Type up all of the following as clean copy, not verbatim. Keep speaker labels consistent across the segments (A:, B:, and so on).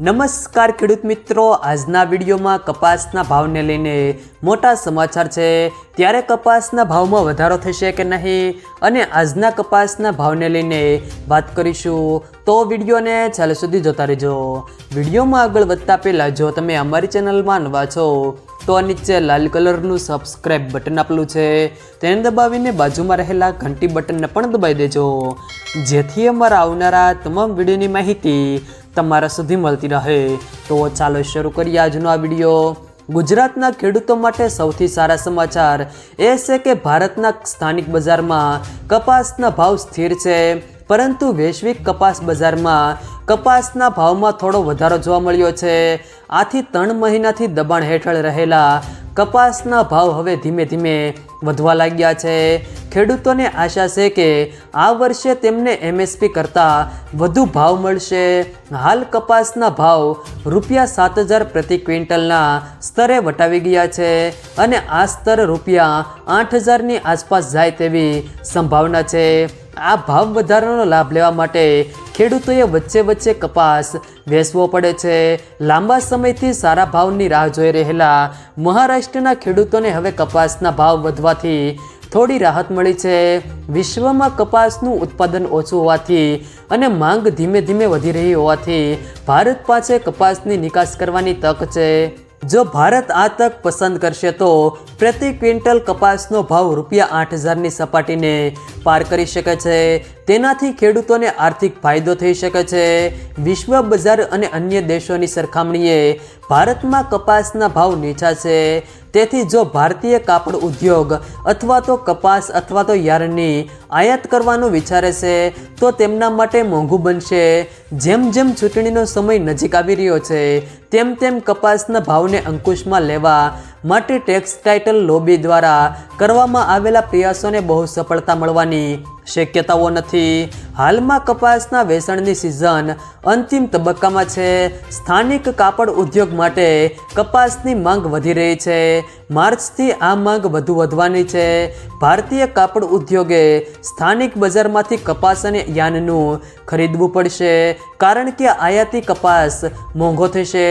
A: નમસ્કાર ખેડૂત મિત્રો, આજના વિડીયોમાં કપાસના ભાવને લઈને મોટા સમાચાર છે। ત્યારે કપાસના ભાવમાં વધારો થશે કે નહીં અને આજના કપાસના ભાવને લઈને વાત કરીશું, તો વિડીયોને છેલ્લે સુધી જોતા રહેજો। વિડીયોમાં આગળ વધતા પહેલાં જો તમે અમારી ચેનલમાં નવા છો તો નીચે લાલ કલરનું સબસ્ક્રાઇબ બટન આપેલું છે, તેને દબાવીને બાજુમાં રહેલા ઘંટી બટનને પણ દબાવી દેજો, જેથી અમારા આવનારા તમામ વિડીયોની માહિતી તમારા સુધી મળતી રહે। તો ચાલો શરૂ કરીએ આજનો આ વિડીયો। ગુજરાતના ખેડૂતો માટે સૌથી સારા સમાચાર એ છે કે ભારતના સ્થાનિક બજારમાં કપાસના ભાવ સ્થિર છે, પરંતુ વૈશ્વિક કપાસ બજારમાં કપાસના ભાવમાં થોડો વધારો જોવા મળ્યો છે। આથી 3 મહિનાથી દબાણ હેઠળ રહેલા કપાસના ભાવ હવે ધીમે ધીમે વધવા લાગ્યા છે। ખેડૂતોને આશા છે કે આ વર્ષે તેમને MSP કરતાં વધુ ભાવ મળશે। હાલ કપાસના ભાવ ₹7,000 પ્રતિ ક્વિન્ટલના સ્તરે વટાવી ગયા છે અને આ સ્તર ₹8,000ની આસપાસ જાય તેવી સંભાવના છે। આ ભાવ વધારાનો લાભ લેવા માટે ખેડૂતોએ વચ્ચે વચ્ચે કપાસ વેચવો પડે છે। લાંબા સમયથી સારા ભાવની રાહ જોઈ રહેલા મહારાષ્ટ્રના ખેડૂતોને હવે કપાસના ભાવ વધવાથી થોડી રાહત મળી છે। વિશ્વમાં કપાસનું ઉત્પાદન ઓછું હોવાથી અને માંગ ધીમે ધીમે વધી રહી હોવાથી ભારત પાસે કપાસની નિકાસ કરવાની તક છે। જો ભારત આ તક પસંદ કરશે તો પ્રતિ ક્વિન્ટલ કપાસનો ભાવ ₹8,000ની સપાટીને પાર કરી શકે છે। તેનાથી ખેડૂતોને આર્થિક ફાયદો થઈ શકે છે। વિશ્વ બજાર અને અન્ય દેશોની સરખામણીએ ભારતમાં કપાસના ભાવ નીચા છે, તેથી જો ભારતીય કાપડ ઉદ્યોગ અથવા તો કપાસ અથવા તો યાર્નની આયાત કરવાનું વિચારે છે તો તેમના માટે મોંઘું બનશે। જેમ જેમ ચૂંટણીનો સમય નજીક આવી રહ્યો છે તેમ તેમ કપાસના ભાવને અંકુશમાં લેવા માટે ટેક્સટાઇલ લોબી દ્વારા કરવામાં આવેલા પ્રયાસોને બહુ સફળતા મળવાની શક્યતાઓ નથી। હાલમાં કપાસના વેચાણની સિઝન અંતિમ તબક્કામાં છે। સ્થાનિક કાપડ ઉદ્યોગ માટે કપાસની માંગ વધી રહી છે। માર્ચથી આ માંગ વધુ વધવાની છે। ભારતીય કાપડ ઉદ્યોગે સ્થાનિક બજારમાંથી કપાસ અને યાનનું ખરીદવું પડશે, કારણ કે આયાતી કપાસ મોંઘો થશે।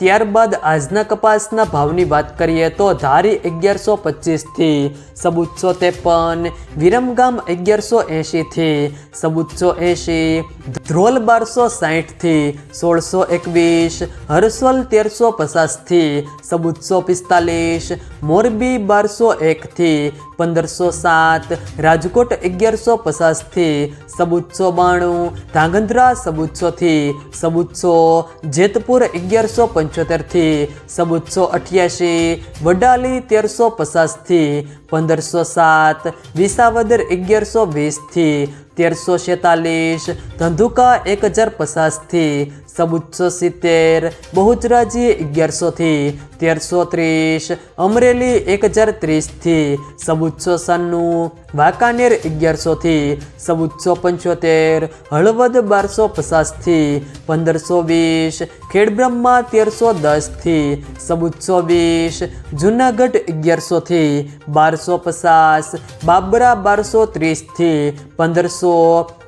A: ત્યારબાદ આજના કપાસના ભાવની વાત કરીએ તો ધારી 1125થી 1453, વિરમગામ 1180થી 1480, ધ્રોલ 1260થી 1621, હરસોલ 1350થી 1445, મોરબી 1201થી 1507, રાજકોટ 1150થી 1492, ધાંગધ્રા 1400થી 1400, જેતપુર 1175થી 1488, વડાલી 1350થી 1507, વિસાવદર 1120થી 1346, ધંધુકા 1050થી 1470, બહુચરાજી 1100થી 1330, અમરેલી 1030થી 1496, વાંકાનેર 1100થી 1475, હળવદ 1250થી 1520, ખેડબ્રહ્મા 1310થી 1420, જુનાગઢ 1100થી 1250, બાબરા 1230થી 1500,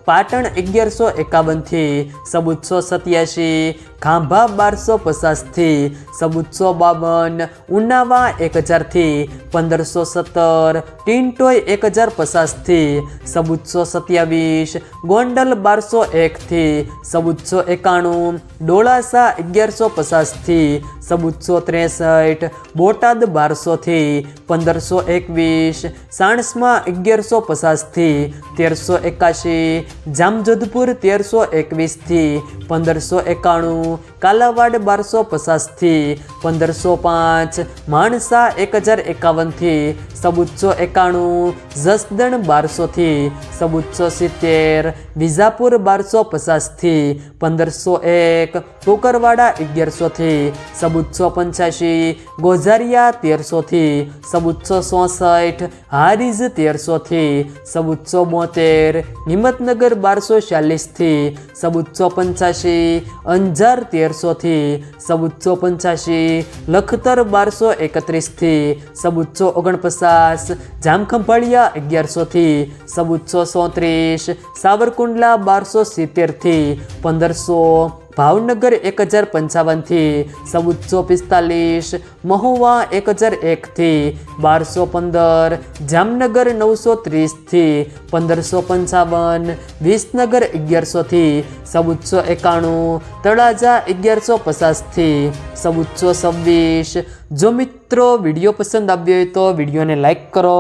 A: પાટણ 1151થી 1487, ખાંભા 1250થી 1452, ઉનાવા 1000થી 1517, ટિન્ટોય 1050થી 1427, ગોંડલ 1201થી 1491, ડોળાસા 1150થી 1463, બોટાદ 1200થી 1521, સાણસમા 1150થી 1381, જામજોધપુર 1321થી 1591, કાલાવાડ 1250થી 1505, માણસા 1051થી 1491, જસદણ 1200થી 1470, વિજાપુર 1250થી 1501, કુકરવાડા 1100થી 1485, ગોઝારિયા 1300થી 1464, હારીજ 1300થી 1472, હિંમતનગર 1246થી 1485, અંજાર 1300થી 1485, લખતર 1231થી 1449, જામખંભાળિયા 1100થી 1434, સાવરકુંડલા 1270થી 1500, ભાવનગર 1055 થી 1445, મહુવા 1001 થી 1215, જામનગર 930 થી 1555, વિસનગર 1100 થી 1491, તળાજા 1150 થી 1426। જો મિત્રો વિડીયો પસંદ આવ્યો હોય તો વિડીયોને લાઈક કરો,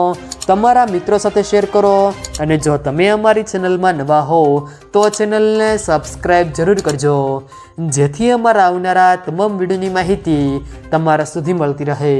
A: તમારા મિત્રો સાથે શેર કરો અને જો તમે અમારી ચેનલમાં નવા હો તો ચેનલને સબસ્ક્રાઈબ જરૂર કરજો, જેથી અમારા આવનારા તમામ વિડીયોની માહિતી તમારા સુધી મળતી રહે।